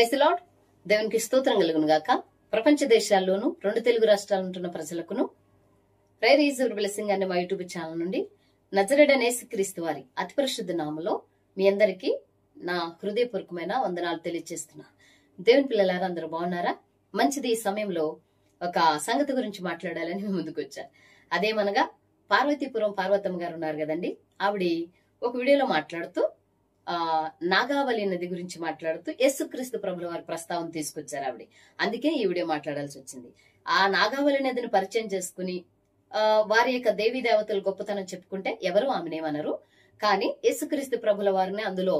Praise the lord. దేవునికి స్తోత్రం కలుగును గాక. ప్రపంచ దేశాల్లోనూ 2 తెలుగు రాష్ట్రాలు ఉంటున్న ప్రజలకును ప్రేయర్ ఈజ్ యువర్ బ్లెస్సింగ్ అనే మా యూట్యూబ్ ఛానల్ నుండి నజరేయుడైన యేసుక్రీస్తు వారి అతి పరిశుద్ధ నామములో మీ అందరికీ నా హృదయపూర్వకమైన వందనాలు తెలియజేస్తున్నా. దేవుని పిల్లలారా, అందరూ బాగున్నారా? మంచిది. ఈ సమయంలో ఒక సంగతి గురించి మాట్లాడాలని మీ ముందుకు వచ్చా. అదేమనగా పార్వతీపురం పార్వతమ్మ గారు ఉన్నారు కదండి. ఆవిడ ఒక వీడియోలో మాట్లాడుతూ నాగావళి నది గురించి మాట్లాడుతూ యేసుక్రీస్తు ప్రభుల వారి ప్రస్తావన తీసుకొచ్చారు ఆవిడ. అందుకే ఈ వీడియో మాట్లాడాల్సి వచ్చింది. ఆ నాగావళి నదిని పరిచయం చేసుకుని వారి యొక్క దేవీ దేవతల గొప్పతనం చెప్పుకుంటే ఎవరు ఆమెనేమనరు. కానీ యేసుక్రీస్తు ప్రభుల వారిని అందులో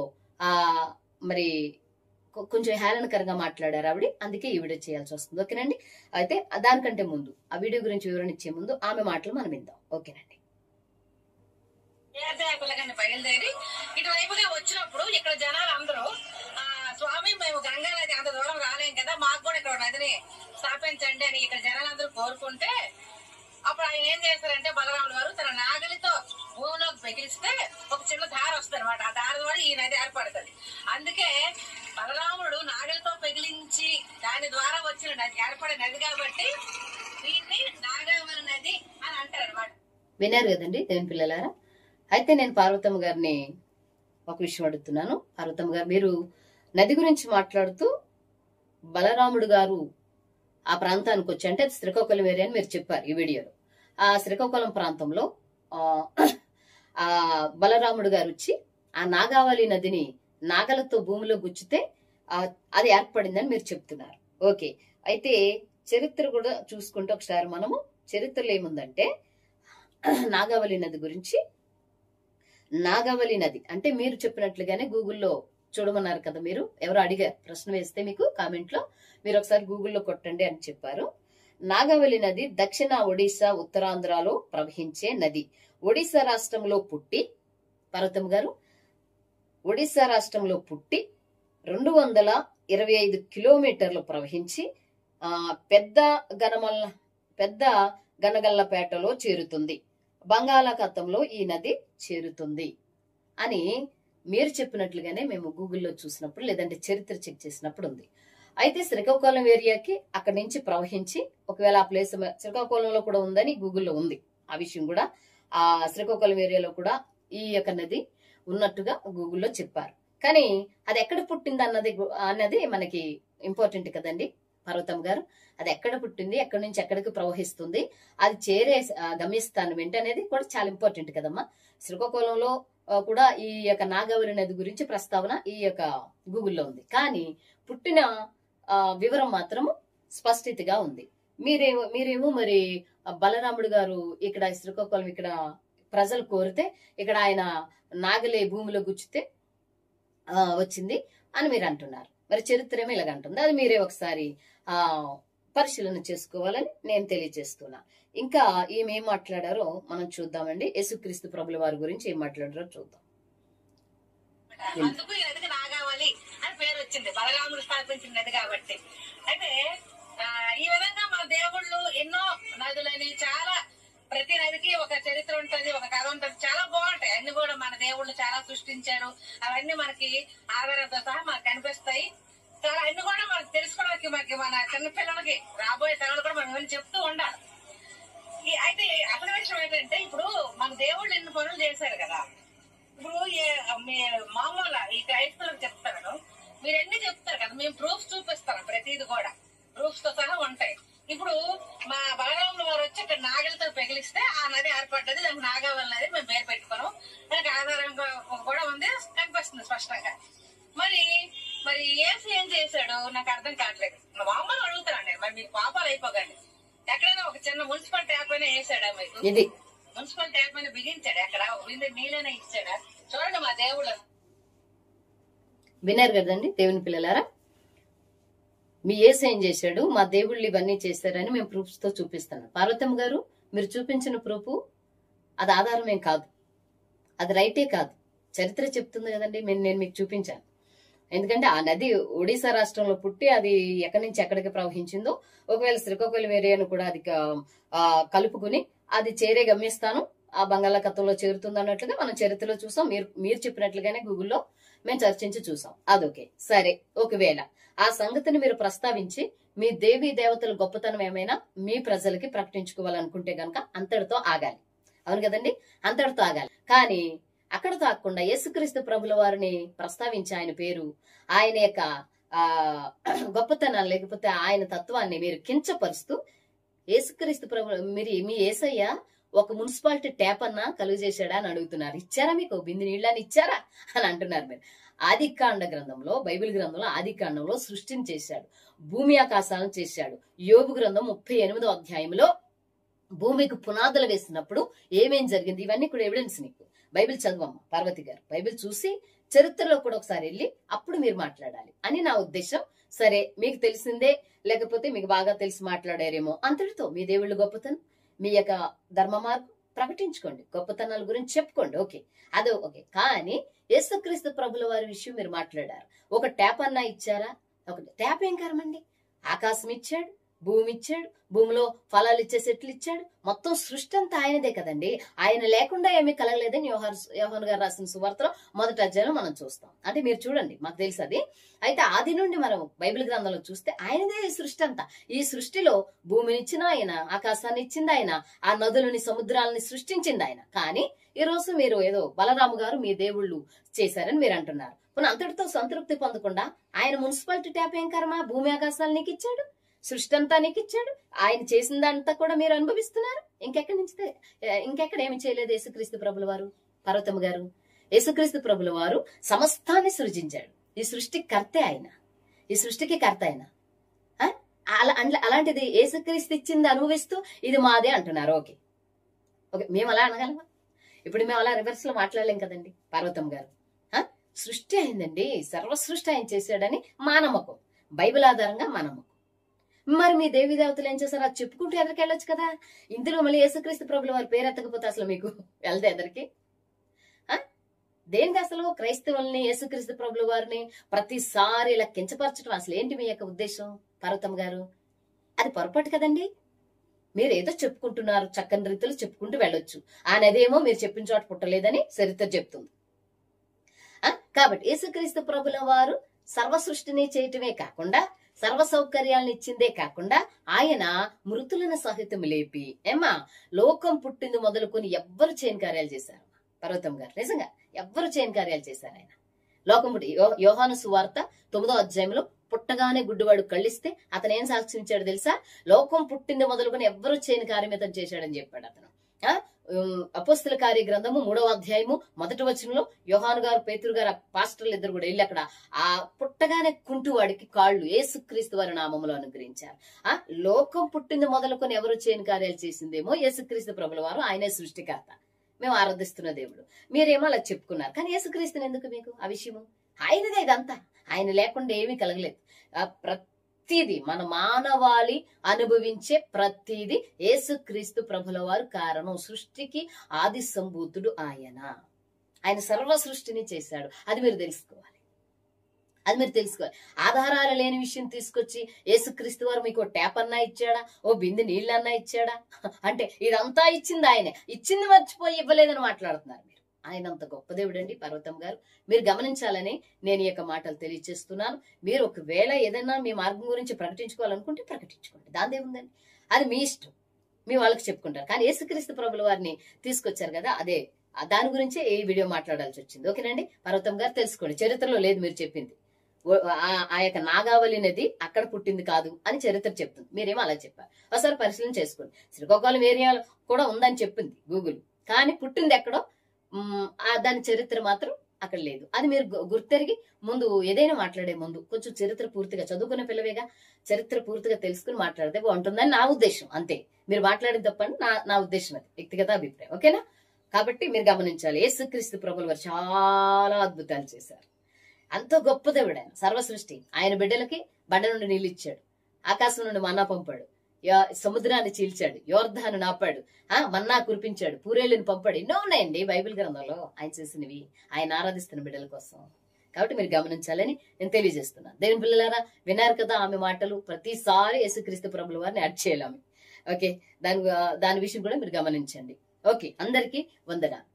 మరి కొంచెం హేళనకరంగా మాట్లాడారు ఆవిడ. అందుకే ఈ వీడియో చేయాల్సి వస్తుంది. ఓకేనండి. అయితే దానికంటే ముందు ఆ వీడియో గురించి వివరణ ఇచ్చే ముందు ఆమె మాటలు మనం విందాం. ఓకేనండి. బయలుదేరి ఇటువైపుగా వచ్చినప్పుడు ఇక్కడ జనాలు అందరూ స్వామి మేము గంగా నది అంత దూరం రాలేం కదా, మాకు కూడా ఇక్కడ నదిని స్థాపించండి అని ఇక్కడ జనాలందరూ కోరుకుంటే అప్పుడు ఆయన ఏం చేస్తారంటే బలరాముడు వారు తన నాగలితో భూమిలోకి పెగిలిస్తే ఒక చిన్న దారి వస్తుంది అనమాట. ఆ దారి ద్వారా ఈ నది ఏర్పడుతుంది. అందుకే బలరాముడు నాగలితో పెగిలించి దాని ద్వారా వచ్చిన నది ఏర్పడే నది కాబట్టి దీన్ని నాగావళి నది అని అంటారు అనమాట. విన్నారు కదండి దేవుని పిల్లలారా. అయితే నేను పార్వతమ్మ గారిని ఒక విషయం అడుగుతున్నాను. పార్వతమ్మ గారు, మీరు నది గురించి మాట్లాడుతూ బలరాముడు గారు ఆ ప్రాంతానికి వచ్చి, అంటే శ్రీకాకుళం ఏరియా అని మీరు చెప్పారు ఈ వీడియోలో. ఆ శ్రీకాకుళం ప్రాంతంలో ఆ బలరాముడు గారు వచ్చి ఆ నాగావళి నదిని నాగలతో భూమిలో గుచ్చితే అది ఏర్పడిందని మీరు చెప్తున్నారు. ఓకే. అయితే చరిత్ర కూడా చూసుకుంటే ఒకసారి మనము చరిత్రలో ఏముందంటే నాగావళి నది గురించి, నాగావళి నది అంటే మీరు చెప్పినట్లుగానే గూగుల్లో చూడమన్నారు కదా. మీరు ఎవరు అడిగారు, ప్రశ్న వేస్తే మీకు కామెంట్ లో మీరు ఒకసారి గూగుల్లో కొట్టండి అని చెప్పారు. నాగావళి నది దక్షిణ ఒడిశా ఉత్తరాంధ్రలో ప్రవహించే నది. ఒడిశా రాష్ట్రంలో పుట్టి, పార్వతమ్మ గారు ఒడిశా రాష్ట్రంలో పుట్టి 225 కిలోమీటర్లు ప్రవహించి పెద్ద గనగల్లపేటలో చేరుతుంది. బంగాళాఖాతంలో ఈ నది చేరుతుంది అని మీరు చెప్పినట్లుగానే మేము గూగుల్లో చూసినప్పుడు, లేదంటే చరిత్ర చెక్ చేసినప్పుడు ఉంది. అయితే శ్రీకాకుళం ఏరియాకి అక్కడి నుంచి ప్రవహించి, ఒకవేళ ఆ ప్లేస్ శ్రీకాకుళంలో కూడా ఉందని గూగుల్లో ఉంది ఆ విషయం కూడా. ఆ శ్రీకాకుళం ఏరియాలో కూడా ఈ యొక్క నది ఉన్నట్టుగా గూగుల్లో చెప్పారు. కానీ అది ఎక్కడ పుట్టింది అన్నది మనకి ఇంపార్టెంట్ కదండి పార్వతమ్మ గారు. అది ఎక్కడ పుట్టింది, ఎక్కడి నుంచి ఎక్కడికి ప్రవహిస్తుంది, అది చేరే గమ్యస్థానం ఏంటి అనేది కూడా చాలా ఇంపార్టెంట్ కదమ్మా. శ్రీకాకుళంలో కూడా ఈ యొక్క నాగావళి నది గురించి ప్రస్తావన ఈ యొక్క గూగుల్లో ఉంది. కానీ పుట్టిన వివరం మాత్రము స్పష్టతగా ఉంది. మీరేమో మరి బలరాముడు గారు ఇక్కడ శ్రీకాకుళం ఇక్కడ ప్రజలు కోరితే ఇక్కడ ఆయన నాగలే భూమిలో గుచ్చితే వచ్చింది అని మీరు అంటున్నారు. మరి చరిత్ర ఏమో ఇలాగంటుంది. అది మీరే ఒకసారి పరిశీలన చేసుకోవాలని నేను తెలియజేస్తున్నా. ఇంకా ఈమె ఏం మాట్లాడారో మనం చూద్దామండి. యేసుక్రీస్తు ప్రభుల వారి గురించి ఏం మాట్లాడారో చూద్దాం. అందుకు ఈ నదికి నాగావళి అని పేరు వచ్చింది, బలరాముడు స్థాపించిన నది కాబట్టి. అయితే ఈ విధంగా మన దేవుళ్ళు ఎన్నో నదులని, చాలా ప్రతి నదికి ఒక చరిత్ర ఉంటది, ఒక కథ ఉంటది, చాలా బాగుంటాయి. అన్ని కూడా మన దేవుళ్ళు చాలా సృష్టించారు. అవన్నీ మనకి ఆధారంతో సహా మనకు కనిపిస్తాయి. చాలా అన్ని కూడా మనకు తెలుసుకోవడానికి మనకి మన చిన్నపిల్లలకి రాబోయే తరాలు కూడా మనం ఏమైనా చెప్తూ ఉండాలి. అయితే అసలు విషయం ఏంటంటే, ఇప్పుడు మన దేవుళ్ళు ఎన్ని పనులు చేశారు కదా. ఇప్పుడు మామూలు ఈ క్రైస్తవులకు చెప్తాను, మీరు ఎన్ని చెప్తారు కదా, మేము ప్రూఫ్స్ చూపిస్తాం. ప్రతిది కూడా ప్రూఫ్స్ తో సహా ఉంటాయి. ఇప్పుడు మా బలరాములు వారు వచ్చి ఇక్కడ నాగలితో పెగిలిస్తే ఆ నది ఏర్పడ్డది, దానికి నాగావళి నది మేము పేరు పెట్టుకున్నాం. దానికి ఆధారంగా కూడా ఉంది, కనిపిస్తుంది స్పష్టంగా. మరి ఏసు ఏం చేశాడు నాకు అర్థం కావట్లేదు. మామూలు అడుగుతానండి, మరి మీకు పాపాలు అయిపోకండి. ఎక్కడైనా ఒక చిన్న మున్సిపల్ ట్యాప్ అయినా వేసాడా మీకు? మున్సిపల్ ట్యాప్ అయినా బిగించాడు? ఎక్కడ నీళ్ళైనా ఇచ్చాడా? చూడండి మా దేవుళ్ళు. విన్నారు కదండి దేవుని పిల్లలారా. మీ యేసు ఏం చేశాడు, మా దేవుళ్ళు ఇవన్నీ చేశారని మేము ప్రూఫ్స్ తో చూపిస్తాను. పార్వతమ్మ గారు, మీరు చూపించిన ప్రూఫ్ అది ఆధారమేం కాదు, అది రైటే కాదు. చరిత్ర చెప్తుంది కదండి. నేను మీకు చూపించాను. ఎందుకంటే ఆ నది ఒడిశా రాష్ట్రంలో పుట్టి అది ఎక్కడి నుంచి ఎక్కడికి ప్రవహించిందో, ఒకవేళ శ్రీకాకుళం ఏరియాను కూడా అది కలుపుకుని అది చేరే గమ్యస్థానం ఆ బంగాళాఖాతంలో చేరుతుంది అన్నట్లుగా మనం చరిత్రలో చూసాం. మీరు చెప్పినట్లుగానే గూగుల్లో మేము చర్చించి చూసాం. అదొకే. సరే, ఒకవేళ ఆ సంగతిని మీరు ప్రస్తావించి మీ దేవీ దేవతల గొప్పతనం ఏమైనా మీ ప్రజలకి ప్రకటించుకోవాలనుకుంటే గనక అంతటితో ఆగాలి. అవును కదండి, అంతటితో ఆగాలి. కానీ అక్కడతో ఆగకుండా యేసుక్రీస్తు ప్రభుల వారిని ప్రస్తావించి ఆయన పేరు, ఆయన యొక్క గొప్పతనం లేకపోతే ఆయన తత్వాన్ని మీరు కించపరుస్తూ యేసుక్రీస్తు ప్రభు మీ యేసయ్య ఒక మున్సిపాలిటీ ట్యాప్ అన్నా కలుగు చేశాడా అని అడుగుతున్నారు. ఇచ్చారా మీకు బింది నీళ్ళని ఇచ్చారా అని అంటున్నారు మీరు. ఆదికాండ గ్రంథంలో, బైబిల్ గ్రంథంలో ఆదికాండంలో సృష్టిని చేశాడు, భూమి ఆకాశాలను చేశాడు. యోబు గ్రంథం 38వ అధ్యాయంలో భూమికి పునాదులు వేసినప్పుడు ఏమేం జరిగింది, ఇవన్నీ కూడా ఎవిడెన్స్. నీకు బైబిల్ చదవమ్మ పార్వతి గారు, బైబిల్ చూసి చరిత్రలో కూడా ఒకసారి వెళ్ళి అప్పుడు మీరు మాట్లాడాలి అని నా ఉద్దేశం. సరే, మీకు తెలిసిందే, లేకపోతే మీకు బాగా తెలిసి మాట్లాడారేమో, అంతటితో మీ దేవుళ్ళు గొప్పతనం, మీ యొక్క ధర్మ మార్గం ప్రకటించుకోండి, గొప్పతనాల గురించి చెప్పుకోండి. ఓకే, అదే ఓకే. కానీ యేసుక్రీస్తు ప్రభుల వారి విషయం మీరు మాట్లాడారు. ఒక ట్యాప్ అన్నా ఇచ్చారా? ఒక ట్యాప్ ఏం కారమండి, ఆకాశం ఇచ్చాడు, భూమి ఇచ్చాడు, భూమిలో ఫలాలు ఇచ్చే చెట్లు ఇచ్చాడు. మొత్తం సృష్టి అంతా ఆయనదే కదండి. ఆయన లేకుండా ఏమీ కలగలేదని యోహాను గారు రాసిన సువార్తలో 1వ అధ్యాయంలో మనం చూస్తాం. అంటే మీరు చూడండి, మాకు తెలుసు అది. అయితే ఆది నుండి మనం బైబిల్ గ్రంథంలో చూస్తే ఆయనదే ఈ సృష్టి అంతా. ఈ సృష్టిలో భూమిని ఇచ్చిన ఆయన, ఆకాశాన్ని ఇచ్చింది ఆయన, ఆ నదులని సముద్రాలని సృష్టించింది ఆయన. కానీ ఈ రోజు మీరు ఏదో బలరాము గారు మీ దేవుళ్ళు చేశారని మీరు అంటున్నారు. పునః అంతటితో సంతృప్తి పొందకుండా ఆయన మున్సిపాలిటీ ట్యాప్ ఏం కర్మ, భూమి ఆకాశాలు నీకు ఇచ్చాడు, సృష్టి అంతా నీకు ఇచ్చాడు, ఆయన చేసిందంతా కూడా మీరు అనుభవిస్తున్నారు. ఇంకెక్కడ ఏమి చేయలేదు యేసుక్రీస్తు ప్రభుల వారు. పార్వతమ్మ గారు, యేసుక్రీస్తు ప్రభుల వారు సమస్తాన్ని సృజించాడు. ఈ సృష్టికి కర్తే ఆయన, ఈ సృష్టికి కర్త ఆయన. అలాంటిది యేసుక్రీస్తు ఇచ్చింది అనుభవిస్తూ ఇది మాదే అంటున్నారు. ఓకే ఓకే, మేము అలా అనగలమా? ఇప్పుడు మేము అలా రివర్స్ లో మాట్లాడలేం కదండి పార్వతమ్మ గారు. సృష్టి అయిందండి, సర్వ సృష్టి ఆయన చేశాడని మా నమ్మకం, బైబిల్ ఆధారంగా మా నమ్మకం. మరి మీ దేవి దేవతలు ఏం చేశారు అది చెప్పుకుంటూ ఎదరికి వెళ్ళొచ్చు కదా. ఇందులో మళ్ళీ యేసుక్రీస్తు ప్రభుల వారి పేరు ఎత్తకపోతే అసలు మీకు వెళ్తే ఎదరికి దేనికి? అసలు క్రైస్తవుల్ని, యేసుక్రీస్తు ప్రభుల వారిని ప్రతిసారి ఇలా కించపరచడం అసలు ఏంటి మీ యొక్క ఉద్దేశం పార్వతమ్మ గారు? అది పొరపాటు కదండి. మీరు ఏదో చెప్పుకుంటున్నారు, చక్కని రీతిలో చెప్పుకుంటూ వెళ్ళొచ్చు. ఆయనదేమో మీరు చెప్పిన చోట పుట్టలేదని చరిత్ర చెప్తుంది. కాబట్టి యేసుక్రీస్తు ప్రభుల వారు సర్వ సృష్టిని చేయటమే కాకుండా, సర్వ సౌకర్యాలను ఇచ్చిందే కాకుండా, ఆయన మృతులను సహితం లేపి లోకం పుట్టింది మొదలుకొని ఎవ్వరు చేయని కార్యాలు చేశారు పర్వతం గారు. నిజంగా ఎవ్వరు చేయని కార్యాలు చేశారు ఆయన. లోకం పుట్టి యోహాను సువార్త 9వ అధ్యాయంలో పుట్టగానే గుడ్డివాడు కళ్ళిస్తే అతను ఏం సాక్షించాడు తెలుసా? లోకం పుట్టింది మొదలుకొని ఎవ్వరు చేయని కార్యం ఇతను చేశాడని చెప్పాడు అతను. అపోస్తుల కార్య గ్రంథము 3వ అధ్యాయము 1వ వచనంలో యోహాను గారు, పేతురు గారు, పాస్టర్లు ఇద్దరు కూడా వెళ్ళి అక్కడ ఆ పుట్టగానే కుంటివాడికి కాళ్ళు యేసుక్రీస్తు వారి నామములో అనుగ్రహించారు. లోకం పుట్టింది మొదలుకొని ఎవరు చేయని కార్యాలు చేసిందేమో యేసుక్రీస్తు ప్రభుల వారు, ఆయనే సృష్టికర్త, మేము ఆరాధిస్తున్న దేవుడు. మీరేమో అలా చెప్పుకున్నారు. కానీ యేసుక్రీస్తుని ఎందుకు మీకు ఆ విషయము? ఆయనదే ఇదంతా. ఆయన లేకుండా ఏమీ కలగలేదు. ప్రతిదీ మన మానవాళి అనుభవించే ప్రతిదీ యేసుక్రీస్తు ప్రభుల వారు కారణం. సృష్టికి ఆది సంభూతుడు ఆయన. ఆయన సర్వ సృష్టిని చేశాడు. అది మీరు తెలుసుకోవాలి. ఆధారాలు లేని విషయం తీసుకొచ్చి యేసుక్రీస్తు వారు మీకు ట్యాప్ అన్నా ఇచ్చాడా, ఓ బిందె నీళ్ళన్నా ఇచ్చాడా అంటే ఇదంతా ఇచ్చింది ఆయనే. ఇచ్చింది మర్చిపోయి ఇవ్వలేదని మాట్లాడుతున్నారు మీరు. ఆయన అంత గొప్ప దేవుడు అండి పర్వతం గారు. మీరు గమనించాలని నేను ఈ యొక్క మాటలు తెలియజేస్తున్నాను. మీరు ఒకవేళ ఏదైనా మీ మార్గం గురించి ప్రకటించుకోవాలనుకుంటే ప్రకటించుకోండి, దాని ఏముందండి, అది మీ ఇష్టం, మీ వాళ్ళకి చెప్పుకుంటారు. కానీ యేసుక్రీస్తు ప్రభుల వారిని తీసుకొచ్చారు కదా, అదే దాని గురించే ఈ వీడియో మాట్లాడాల్సి వచ్చింది. ఓకేనండి పర్వతం గారు, తెలుసుకోండి. చరిత్రలో లేదు మీరు చెప్పింది. ఆ యొక్క నాగావళి నది అక్కడ పుట్టింది కాదు అని చరిత్ర చెప్తుంది. మీరేమో అలా చెప్పారు. ఒకసారి పరిశీలన చేసుకోండి. శ్రీకాకుళం ఏరియాలో కూడా ఉందని చెప్పింది గూగుల్, కానీ పుట్టింది ఎక్కడో దాని చరిత్ర మాత్రం అక్కడ లేదు. అది మీరు గుర్తెరిగి ముందు ఏదైనా మాట్లాడే ముందు కొంచెం చరిత్ర పూర్తిగా చదువుకునే పిల్లవేగా, చరిత్ర పూర్తిగా తెలుసుకుని మాట్లాడితే బాగుంటుందని నా ఉద్దేశం. అంతే, మీరు మాట్లాడేది తప్పని నా ఉద్దేశం, అది వ్యక్తిగత అభిప్రాయం. ఓకేనా? కాబట్టి మీరు గమనించాలి, యేసుక్రీస్తు ప్రభుల వారు చాలా అద్భుతాలు చేశారు. అంత గొప్ప దేవుడు ఆయన. సర్వ సృష్టి ఆయన బిడ్డలకి బండ నుండి నీళ్ళు ఇచ్చాడు, ఆకాశం నుండి మన్నా పంపాడు, సముద్రాన్ని చీల్చాడు, యోర్ధాను నాపాడు, మన్నా కురిపించాడు, పూరేళ్ళని పంపాడు. ఎన్నో ఉన్నాయండి బైబిల్ గ్రంథంలో ఆయన చేసినవి, ఆయన ఆరాధిస్తున్న బిడ్డల కోసం. కాబట్టి మీరు గమనించాలని నేను తెలియజేస్తున్నాను. దేవుని పిల్లలారా, విన్నారు కదా ఆమె మాటలు. ప్రతిసారి యేసుక్రీస్తు ప్రభుల వారిని యాడ్ చేయాలి ఆమె. ఓకే, దాని విషయం కూడా మీరు గమనించండి. ఓకే, అందరికీ వందనాలు.